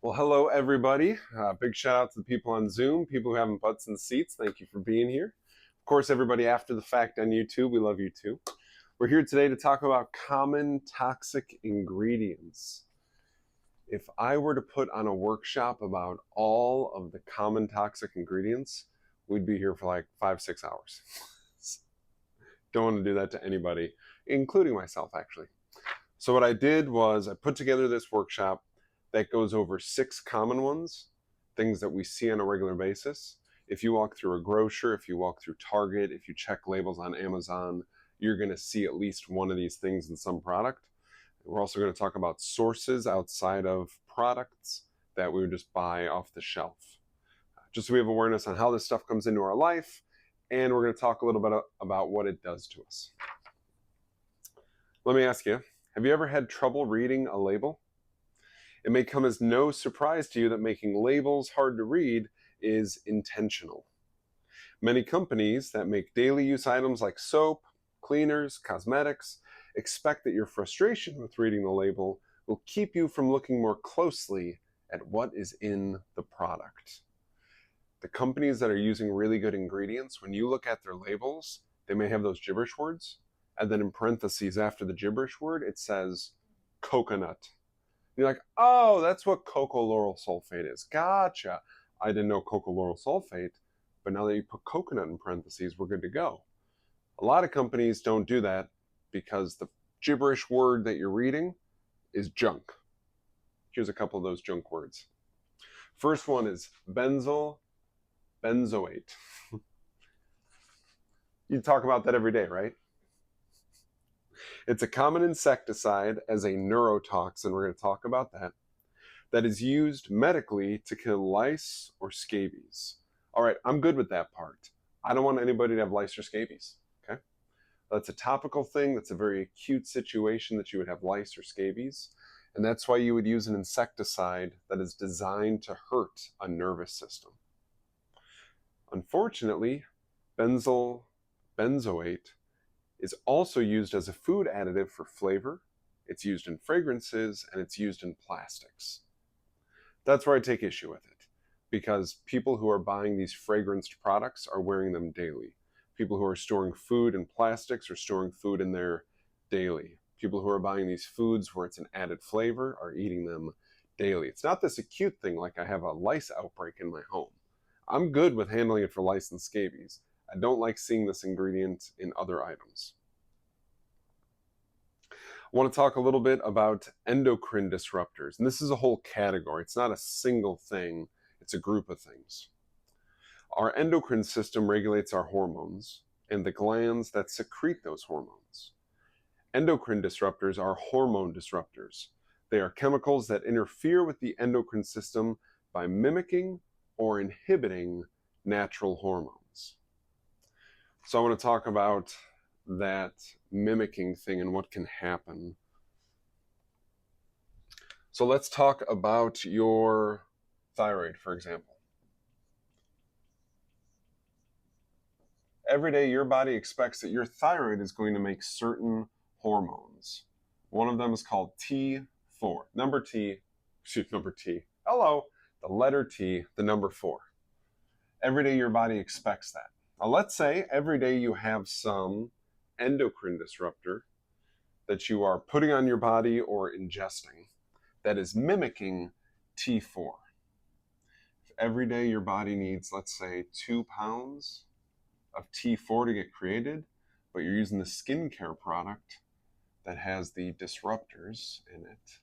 Well, hello everybody. Big shout out to the people on Zoom, people who haven't butts in seats. Thank you for being here. Of course, everybody after the fact on YouTube, we love you too. We're here today to talk about common toxic ingredients. If I were to put on a workshop about all of the common toxic ingredients, we'd be here for like 5, 6 hours. Don't want to do that to anybody, including myself, actually. So, what I did was I put together this workshop that goes over 6 common ones, things that we see on a regular basis. If you walk through a grocer, if you walk through Target, if you check labels on Amazon, you're going to see at least one of these things in some product. We're also going to talk about sources outside of products that we would just buy off the shelf. Just so we have awareness on how this stuff comes into our life, and we're going to talk a little bit about what it does to us. Let me ask you, have you ever had trouble reading a label? It may come as no surprise to you that making labels hard to read is intentional. Many companies that make daily use items like soap, cleaners, cosmetics expect that your frustration with reading the label will keep you from looking more closely at what is in the product. The companies that are using really good ingredients, when you look at their labels, they may have those gibberish words, and then in parentheses after the gibberish word, it says coconut. You're like, oh, that's what cocoa lauryl sulfate is. Gotcha. I didn't know cocoa lauryl sulfate, but now that you put coconut in parentheses, we're good to go. A lot of companies don't do that because the gibberish word that you're reading is junk. Here's a couple of those junk words. First one is benzoate. You talk about that every day, right? It's a common insecticide as a neurotoxin. We're going to talk about that. That is used medically to kill lice or scabies. All right, I'm good with that part. I don't want anybody to have lice or scabies. Okay? That's a topical thing. That's a very acute situation that you would have lice or scabies. And that's why you would use an insecticide that is designed to hurt a nervous system. Unfortunately, benzoate is also used as a food additive for flavor. It's used in fragrances and it's used in plastics. That's where I take issue with it, because people who are buying these fragranced products are wearing them daily. People who are storing food in plastics are storing food in there daily. People who are buying these foods where it's an added flavor are eating them daily. It's not this acute thing like I have a lice outbreak in my home. I'm good with handling it for lice and scabies. I don't like seeing this ingredient in other items. I want to talk a little bit about endocrine disruptors. And this is a whole category. It's not a single thing, it's a group of things. Our endocrine system regulates our hormones and the glands that secrete those hormones. Endocrine disruptors are hormone disruptors. They are chemicals that interfere with the endocrine system by mimicking or inhibiting natural hormones. So I want to talk about that mimicking thing and what can happen. So let's talk about your thyroid, for example. Every day, your body expects that your thyroid is going to make certain hormones. One of them is called T4. Number T. Hello, the letter T, the number 4. Every day, your body expects that. Now, let's say every day you have some endocrine disruptor that you are putting on your body or ingesting that is mimicking T4. If every day your body needs, let's say, 2 pounds of T4 to get created, but you're using the skincare product that has the disruptors in it.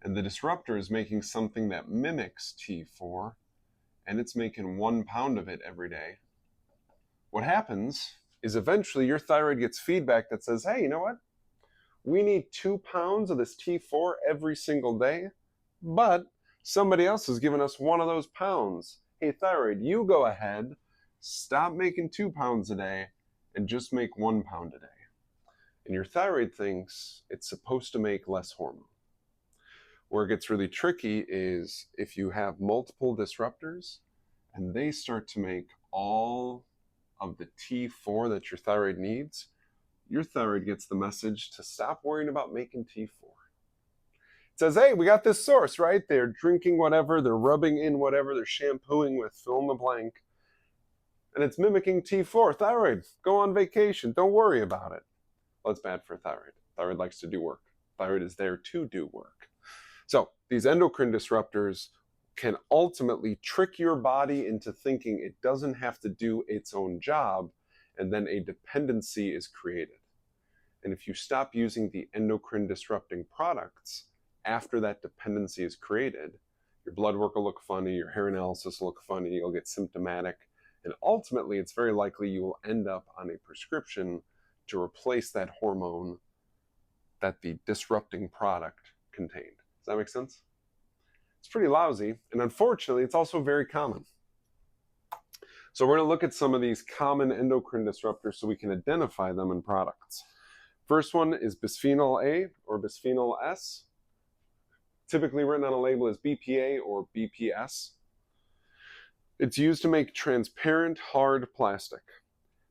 And the disruptor is making something that mimics T4, and it's making 1 pound of it every day. What happens is eventually your thyroid gets feedback that says, hey, you know what? We need 2 pounds of this T4 every single day, but somebody else has given us 1 of those pounds. Hey, thyroid, you go ahead, stop making 2 pounds a day, and just make 1 pound a day. And your thyroid thinks it's supposed to make less hormone. Where it gets really tricky is if you have multiple disruptors and they start to make all of the T4 that your thyroid needs, your thyroid gets the message to stop worrying about making T4. It says, hey, we got this source, right? They're drinking whatever, they're rubbing in whatever, they're shampooing with fill in the blank, and it's mimicking T4. Thyroid, go on vacation, don't worry about it. Well, it's bad for thyroid. Thyroid likes to do work. Thyroid is there to do work. So these endocrine disruptors can ultimately trick your body into thinking it doesn't have to do its own job, and then a dependency is created. And if you stop using the endocrine disrupting products after that dependency is created, your blood work will look funny, your hair analysis will look funny, you'll get symptomatic, and ultimately it's very likely you will end up on a prescription to replace that hormone that the disrupting product contained. Does that make sense? It's pretty lousy, and unfortunately, it's also very common. So we're going to look at some of these common endocrine disruptors so we can identify them in products. First one is bisphenol A or bisphenol S, typically written on a label as BPA or BPS. It's used to make transparent, hard plastic.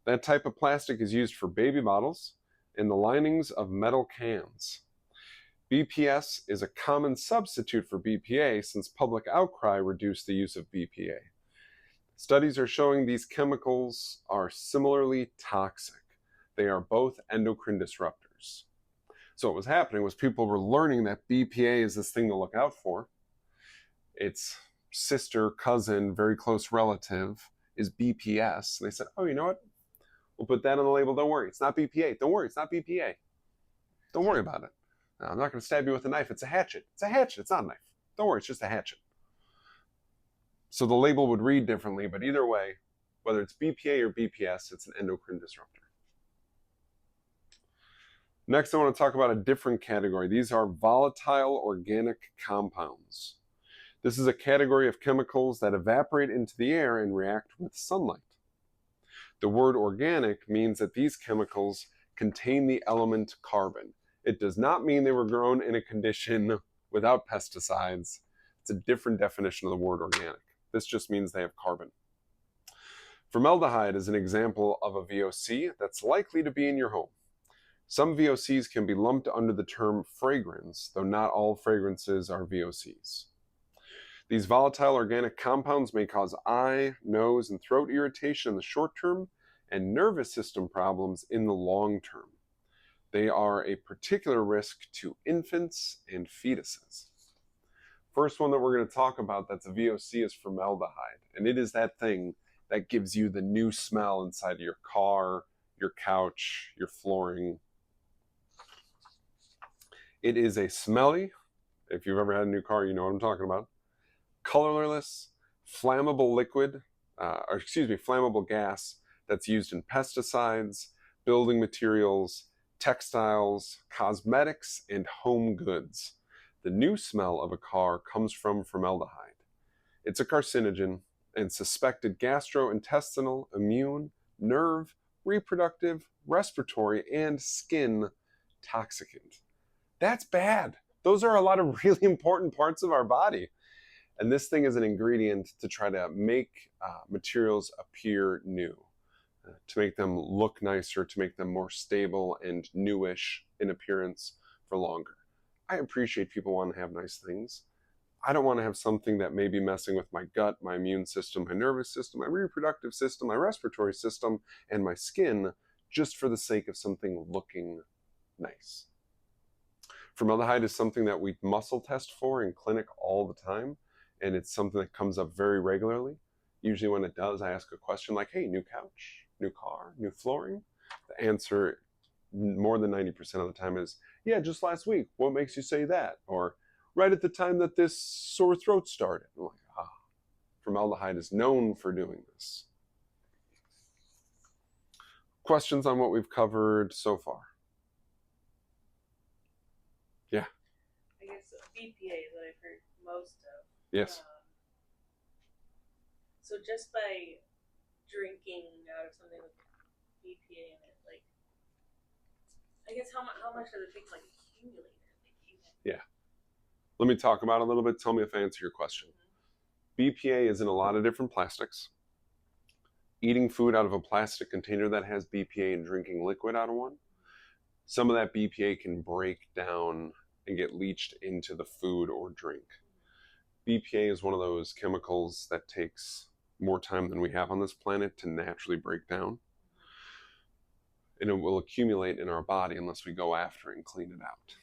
That type of plastic is used for baby bottles and the linings of metal cans. BPS is a common substitute for BPA since public outcry reduced the use of BPA. Studies are showing these chemicals are similarly toxic. They are both endocrine disruptors. So what was happening was people were learning that BPA is this thing to look out for. Its sister, cousin, very close relative is BPS. And they said, oh, you know what? We'll put that on the label. Don't worry, it's not BPA. Don't worry, it's not BPA. Don't worry about it. I'm not going to stab you with a knife. It's a hatchet. It's a hatchet. It's not a knife. Don't worry, it's just a hatchet. So the label would read differently, but either way, whether it's BPA or BPS, it's an endocrine disruptor. Next, I want to talk about a different category. These are volatile organic compounds. This is a category of chemicals that evaporate into the air and react with sunlight. The word organic means that these chemicals contain the element carbon. It does not mean they were grown in a condition without pesticides. It's a different definition of the word organic. This just means they have carbon. Formaldehyde is an example of a VOC that's likely to be in your home. Some VOCs can be lumped under the term fragrance, though not all fragrances are VOCs. These volatile organic compounds may cause eye, nose, and throat irritation in the short term and nervous system problems in the long term. They are a particular risk to infants and fetuses. First one that we're going to talk about that's a VOC is formaldehyde, and it is that thing that gives you the new smell inside of your car, your couch, your flooring. It is a smelly, if you've ever had a new car, you know what I'm talking about, colorless, flammable liquid, flammable gas that's used in pesticides, building materials, textiles, cosmetics, and home goods. The new smell of a car comes from formaldehyde. It's a carcinogen and suspected gastrointestinal, immune, nerve, reproductive, respiratory, and skin toxicant. That's bad. Those are a lot of really important parts of our body. And this thing is an ingredient to try to make materials appear new, to make them look nicer, to make them more stable and newish in appearance for longer. I appreciate people want to have nice things. I don't want to have something that may be messing with my gut, my immune system, my nervous system, my reproductive system, my respiratory system, and my skin just for the sake of something looking nice. Formaldehyde is something that we muscle test for in clinic all the time, and it's something that comes up very regularly. Usually when it does, I ask a question like, hey, new couch, new car, new flooring? The answer more than 90% of the time is, yeah, just last week. What makes you say that? Or right at the time that this sore throat started. I'm like, formaldehyde is known for doing this. Questions on what we've covered so far? Yeah. I guess BPA is what I've heard most of. Yes. So just by drinking out of something with BPA in it, like, I guess how much does it take to like accumulate it? Yeah. Let me talk about it a little bit. Tell me if I answer your question. Mm-hmm. BPA is in a lot of different plastics. Eating food out of a plastic container that has BPA and drinking liquid out of one some of that BPA can break down and get leached into the food or drink. BPA is one of those chemicals that takes more time than we have on this planet to naturally break down. And it will accumulate in our body unless we go after it and clean it out.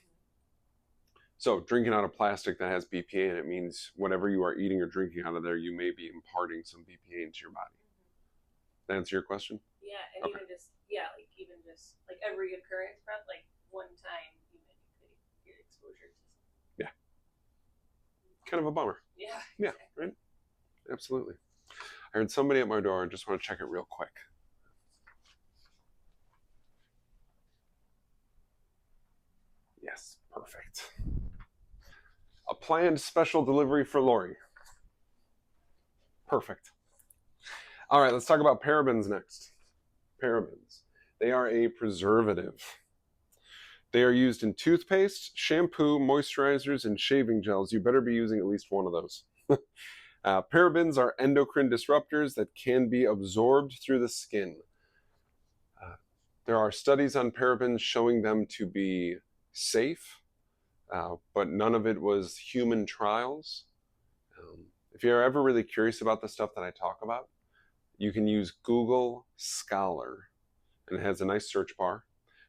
So drinking out of plastic that has BPA in it means whatever you are eating or drinking out of there, you may be imparting some BPA into your body. That answer your question? Yeah, and Okay. even just like every occurrence, like one time you could get exposure to something. Yeah. Kind of a bummer. Yeah. Yeah, right? Absolutely. I heard somebody at my door. I just want to check it real quick. Yes, perfect. A planned special delivery for Lori. Perfect. All right, let's talk about parabens next. Parabens. They are a preservative. They are used in toothpaste, shampoo, moisturizers, and shaving gels. You better be using at least one of those. Parabens are endocrine disruptors that can be absorbed through the skin. There are studies on parabens showing them to be safe, but none of it was human trials. If you're ever really curious about the stuff that I talk about, you can use Google Scholar, and it has a nice search bar.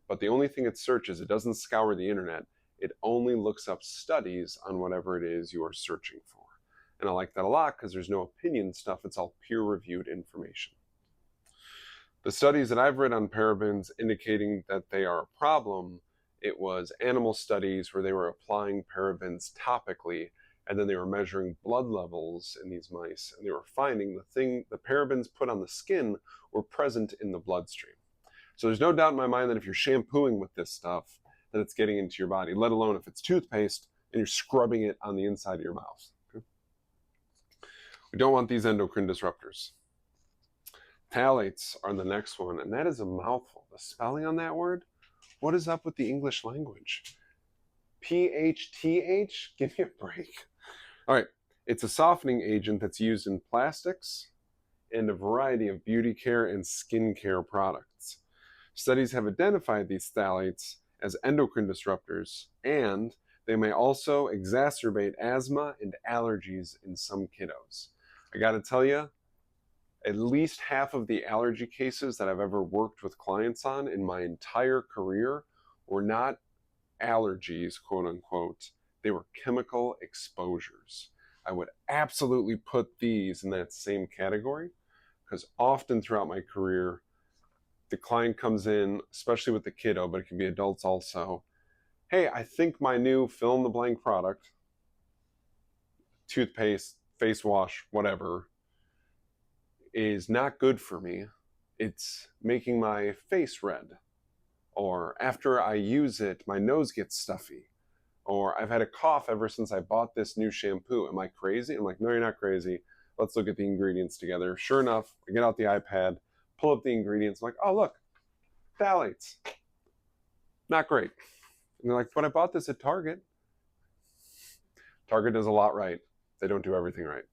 But the only thing it searches, it doesn't scour the internet. It only looks up studies on whatever it is you are searching for. And I like that a lot because there's no opinion stuff. It's all peer-reviewed information. The studies that I've read on parabens indicating that they are a problem, it was animal studies where they were applying parabens topically, and then they were measuring blood levels in these mice, and they were finding the parabens put on the skin were present in the bloodstream. So there's no doubt in my mind that if you're shampooing with this stuff, that it's getting into your body, let alone if it's toothpaste and you're scrubbing it on the inside of your mouth. Okay? We don't want these endocrine disruptors. Phthalates are the next one, and that is a mouthful. The spelling on that word, what is up with the English language? PHTH? Give me a break. All right, it's a softening agent that's used in plastics and a variety of beauty care and skincare products. Studies have identified these phthalates as endocrine disruptors, and they may also exacerbate asthma and allergies in some kiddos. I gotta tell you, at least half of the allergy cases that I've ever worked with clients on in my entire career were not allergies, quote unquote. They were chemical exposures. I would absolutely put these in that same category because often throughout my career, the client comes in, especially with the kiddo, but it can be adults also. Hey, I think my new fill in the blank product, toothpaste, face wash, whatever, is not good for me. It's making my face red. Or after I use it, my nose gets stuffy. Or I've had a cough ever since I bought this new shampoo. Am I crazy? I'm like, no, you're not crazy. Let's look at the ingredients together. Sure enough, I get out the iPad, pull up the ingredients. I'm like, oh, look, phthalates. Not great. And they're like, but I bought this at Target. Target does a lot right. They don't do everything right.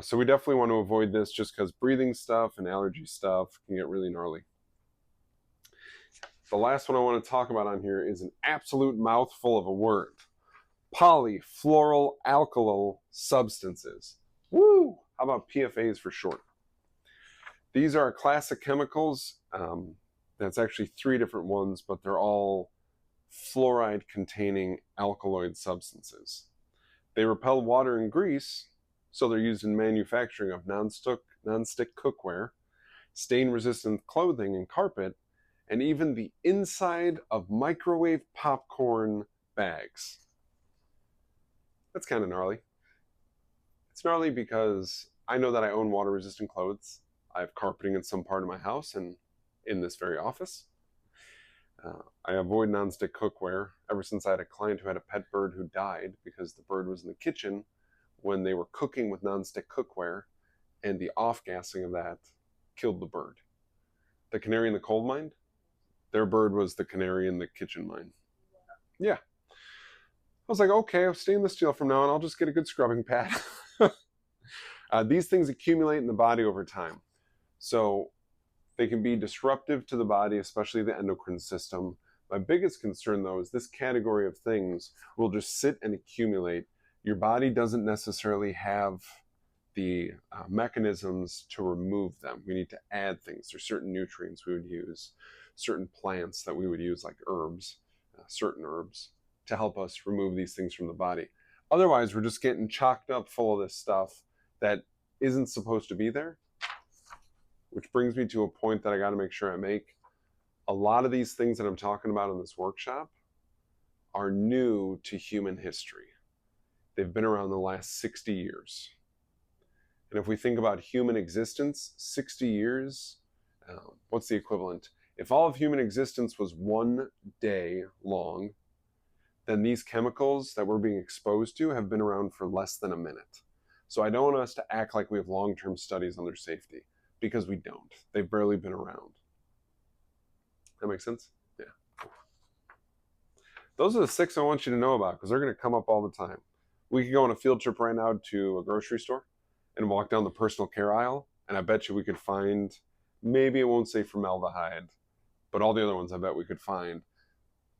So we definitely want to avoid this just because breathing stuff and allergy stuff can get really gnarly. The last one I want to talk about on here is an absolute mouthful of a word. Polyfluoroalkyl substances. Woo! How about PFAs for short? These are classic chemicals. That's actually 3 different ones, but they're all fluoride-containing alkaloid substances. They repel water and grease, so they're used in manufacturing of nonstick cookware, stain-resistant clothing and carpet, and even the inside of microwave popcorn bags. That's kind of gnarly. It's gnarly because I know that I own water-resistant clothes. I have carpeting in some part of my house and in this very office. I avoid nonstick cookware ever since I had a client who had a pet bird who died because the bird was in the kitchen when they were cooking with nonstick cookware, and the off-gassing of that killed the bird. The canary in the coal mine, their bird was the canary in the kitchen mine. Yeah. I was like, okay, I'll stainless steel from now on. I'll just get a good scrubbing pad. These things accumulate in the body over time. So They can be disruptive to the body, especially the endocrine system. My biggest concern, though, is this category of things will just sit and accumulate. Your body doesn't necessarily have the mechanisms to remove them. We need to add things. There's certain nutrients we would use, certain plants that we would use, like herbs, certain herbs, to help us remove these things from the body. Otherwise, we're just getting chocked up full of this stuff that isn't supposed to be there, which brings me to a point that I got to make sure I make. A lot of these things that I'm talking about in this workshop are new to human history. They've been around the last 60 years. And if we think about human existence, 60 years, what's the equivalent? If all of human existence was 1 day long, then these chemicals that we're being exposed to have been around for less than a minute. So I don't want us to act like we have long-term studies on their safety, because we don't. They've barely been around. That makes sense? Yeah. Those are the 6 I want you to know about, because they're going to come up all the time. We could go on a field trip right now to a grocery store and walk down the personal care aisle, and I bet you we could find, maybe it won't say formaldehyde, but all the other ones I bet we could find.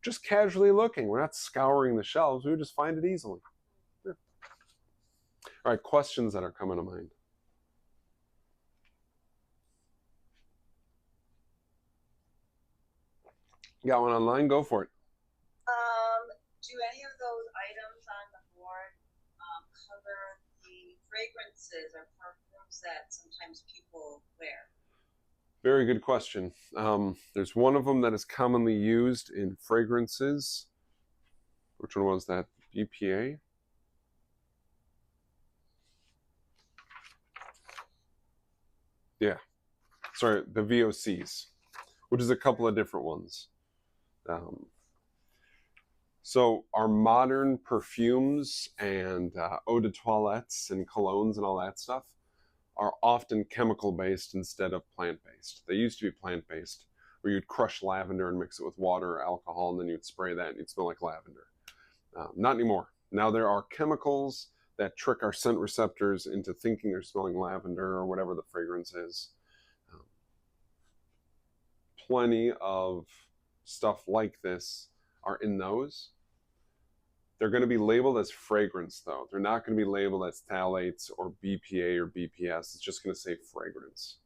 Just casually looking. We're not scouring the shelves. We would just find it easily. Yeah. All right, questions that are coming to mind. You got one online? Go for it. Do any of those items on the board cover the fragrances or perfumes that sometimes people wear? Very good question. There's one of them that is commonly used in fragrances. Which one was that? BPA? Yeah. Sorry, the VOCs, which is a couple of different ones. So our modern perfumes and eau de toilettes and colognes and all that stuff are often chemical-based instead of plant-based. They used to be plant-based, where you'd crush lavender and mix it with water or alcohol, and then you'd spray that and you'd smell like lavender. Not anymore. Now there are chemicals that trick our scent receptors into thinking they're smelling lavender or whatever the fragrance is. Plenty of stuff like this are in those. They're going to be labeled as fragrance, though. They're not going to be labeled as phthalates or BPA or BPS. It's just going to say fragrance.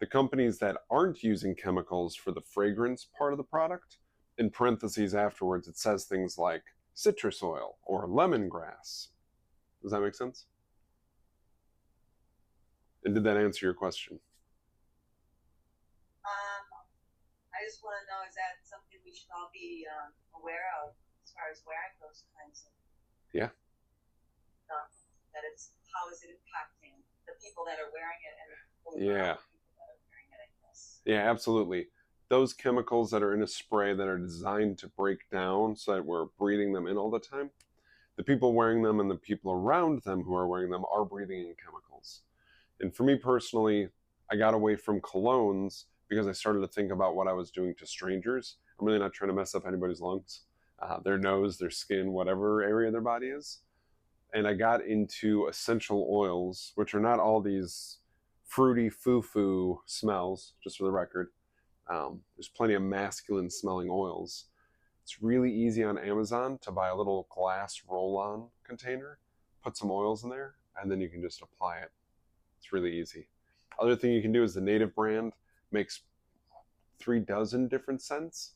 The companies that aren't using chemicals for the fragrance part of the product, in parentheses afterwards, it says things like citrus oil or lemongrass. Does that make sense? And did that answer your question? I just want to know, is that something we should all be aware of as far as wearing those kinds of Yeah. stuff? That it's, how is it impacting the people that are wearing it and Yeah. the people that are wearing it, I guess? Yeah, absolutely. Those chemicals that are in a spray that are designed to break down so that we're breathing them in all the time, the people wearing them and the people around them who are wearing them are breathing in chemicals. And for me personally, I got away from colognes because I started to think about what I was doing to strangers. I'm really not trying to mess up anybody's lungs, their nose, their skin, whatever area their body is. And I got into essential oils, which are not all these fruity foo-foo smells, just for the record. There's plenty of masculine smelling oils. It's really easy on Amazon to buy a little glass roll-on container, put some oils in there, and then you can just apply it. It's really easy. Other thing you can do is the Native brand makes 36 different scents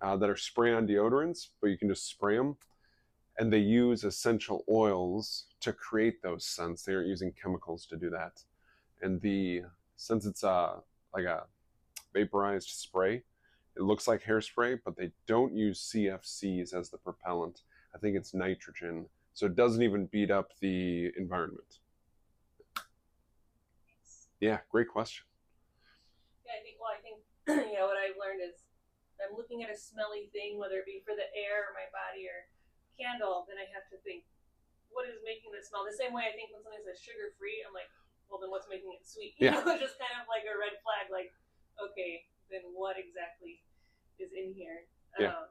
that are spray-on deodorants, but you can just spray them. And they use essential oils to create those scents. They aren't using chemicals to do that. And since it's like a vaporized spray, it looks like hairspray, but they don't use CFCs as the propellant. I think it's nitrogen, so it doesn't even beat up the environment. Yeah, great question. Yeah, I think what I've learned is if I'm looking at a smelly thing, whether it be for the air or my body or candle, then I have to think, what is making this smell? The same way I think when something says sugar free, I'm like, well, then what's making it sweet? It's just kind of like a red flag, like, okay, then what exactly is in here? Yeah.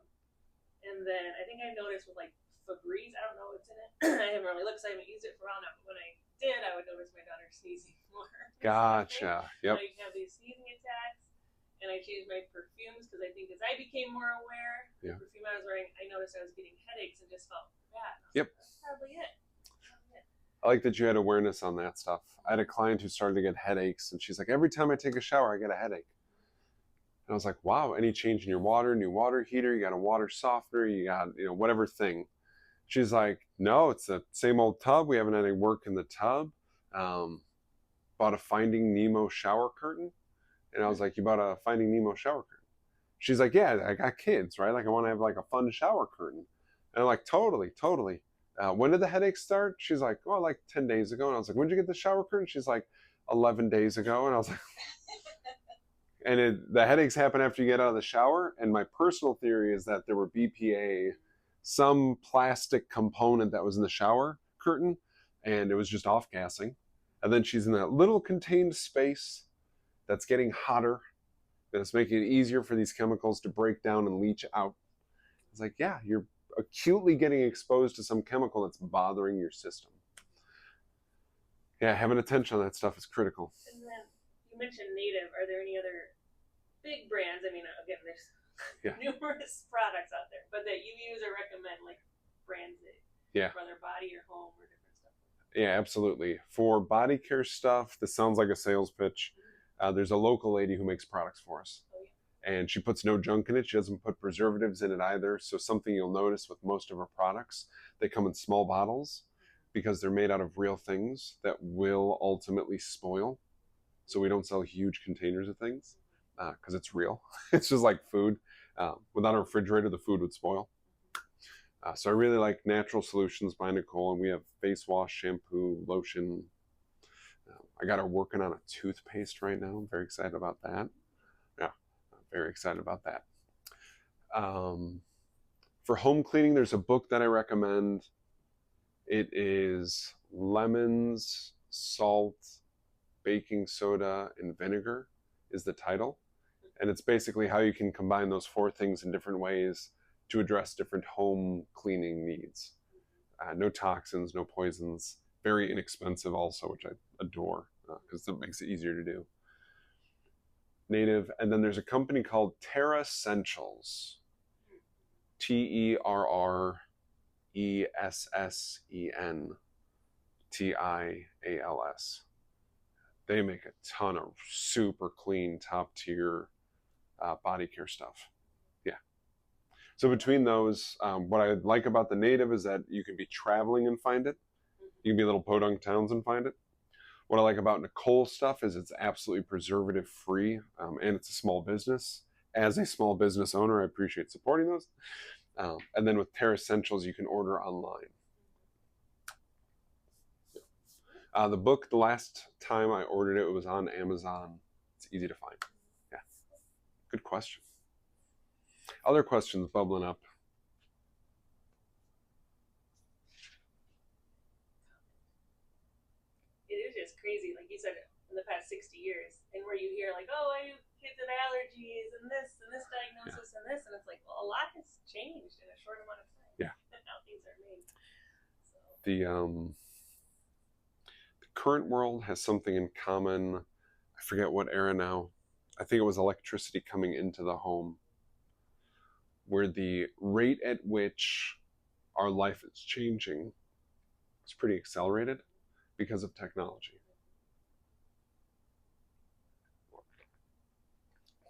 And then I think I noticed with like Febreze, I don't know what's in it. I haven't really looked, so I haven't used it for a while now. But when I did, I would notice my daughter sneezing more. Gotcha. Yep. I have these sneezing attacks, and I changed my perfumes because I think as I became more aware, Yeah. the perfume I was wearing, I noticed I was getting headaches and just felt bad. Yep. Like, that's probably it. I like that you had awareness on that stuff. I had a client who started to get headaches, and she's like, every time I take a shower, I get a headache. And I was like, wow, any change in your water, new water heater, you got a water softener, you got, whatever thing. She's like, no, it's the same old tub. We haven't had any work in the tub. Bought a Finding Nemo shower curtain. And I was like, you bought a Finding Nemo shower curtain? She's like, yeah, I got kids, right? Like I want to have like a fun shower curtain. And I'm like, totally. When did the headaches start? She's like, oh, like 10 days ago. And I was like, when did you get the shower curtain? She's like, 11 days ago. And I was like, and the headaches happen after you get out of the shower. And my personal theory is that there were BPA, some plastic component that was in the shower curtain, and it was just off gassing. And then she's in that little contained space that's getting hotter, that is making it easier for these chemicals to break down and leach out. It's like, yeah, you're acutely getting exposed to some chemical that's bothering your system. Yeah, having attention on that stuff is critical. And then you mentioned Native. Are there any other big brands? I mean, again, there's numerous products out there, but that you use or recommend, like brands that for their body or home or different stuff? Yeah, absolutely. For body care stuff, this sounds like a sales pitch. There's a local lady who makes products for us. Oh, yeah. And she puts no junk in it. She doesn't put preservatives in it either. So something you'll notice with most of her products, they come in small bottles because they're made out of real things that will ultimately spoil. So we don't sell huge containers of things because it's real. It's just like food. Without a refrigerator, the food would spoil. So I really like Natural Solutions by Nicole, and we have face wash, shampoo, lotion. I got her working on a toothpaste right now. I'm very excited about that. Yeah, I'm very excited about that. For home cleaning, there's a book that I recommend. It is Lemons, Salt, Baking Soda, and Vinegar is the title. And it's basically how you can combine those 4 things in different ways to address different home cleaning needs. No toxins, no poisons. Very inexpensive also, which I adore because it makes it easier to do. Native. And then there's a company called Terra Essentials. TerrEssentials. They make a ton of super clean, top tier body care stuff. Yeah. So between those, what I like about the Native is that you can be traveling and find it. You can be little podunk towns and find it. What I like about Nicole's stuff is it's absolutely preservative free, and it's a small business. As a small business owner, I appreciate supporting those. And then with Terra Essentials, you can order online. The book, the last time I ordered it, it was on Amazon. It's easy to find. Yeah. Good question. Other questions bubbling up. It is just crazy, like you said, in the past 60 years, and where you hear like, oh, I have kids with allergies and this diagnosis and this, and it's like, well, a lot has changed in a short amount of time. Yeah. How things are made. So. The current world has something in common. I forget what era now. I think it was electricity coming into the home, where the rate at which our life is changing is pretty accelerated because of technology.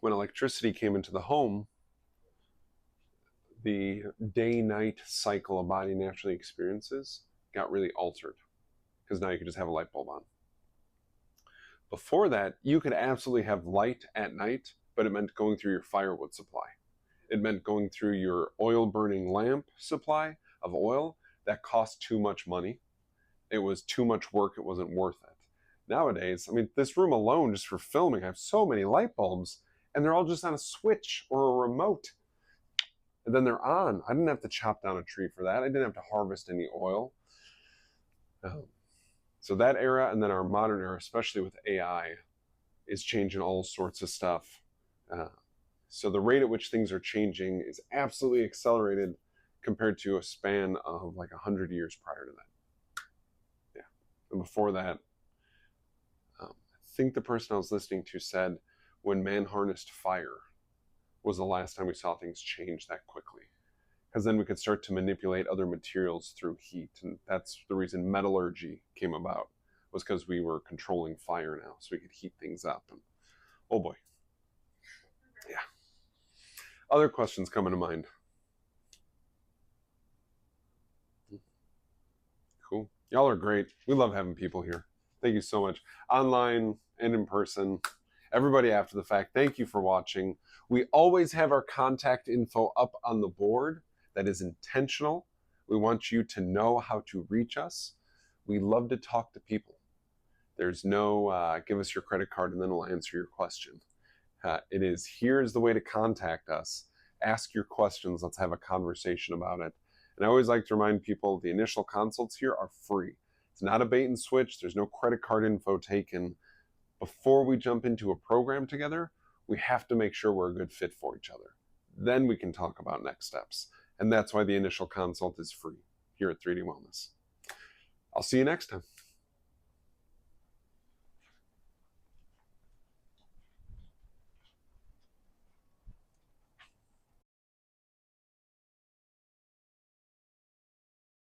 When electricity came into the home, the day-night cycle a body naturally experiences got really altered because now you could just have a light bulb on. Before that, you could absolutely have light at night, but it meant going through your firewood supply. It meant going through your oil-burning lamp supply of oil that cost too much money. It was too much work. It wasn't worth it. Nowadays, I mean, this room alone, just for filming, I have so many light bulbs, and they're all just on a switch or a remote. And then they're on. I didn't have to chop down a tree for that. I didn't have to harvest any oil. So that era, and then our modern era, especially with AI, is changing all sorts of stuff. So the rate at which things are changing is absolutely accelerated compared to a span of like 100 years prior to that. Yeah, And before that, I think the person I was listening to said when man harnessed fire was the last time we saw things change that quickly. Because then we could start to manipulate other materials through heat. And that's the reason metallurgy came about, was because we were controlling fire now, so we could heat things up. And oh boy. Yeah. Other questions coming to mind? Cool. Y'all are great. We love having people here. Thank you so much. Online and in person. Everybody after the fact, thank you for watching. We always have our contact info up on the board. That is intentional. We want you to know how to reach us. We love to talk to people. There's no give us your credit card and then we'll answer your question. It is, here's the way to contact us. Ask your questions. Let's have a conversation about it. And I always like to remind people the initial consults here are free. It's not a bait and switch. There's no credit card info taken. Before we jump into a program together, we have to make sure we're a good fit for each other. Then we can talk about next steps. And that's why the initial consult is free here at 3D Wellness. I'll see you next time.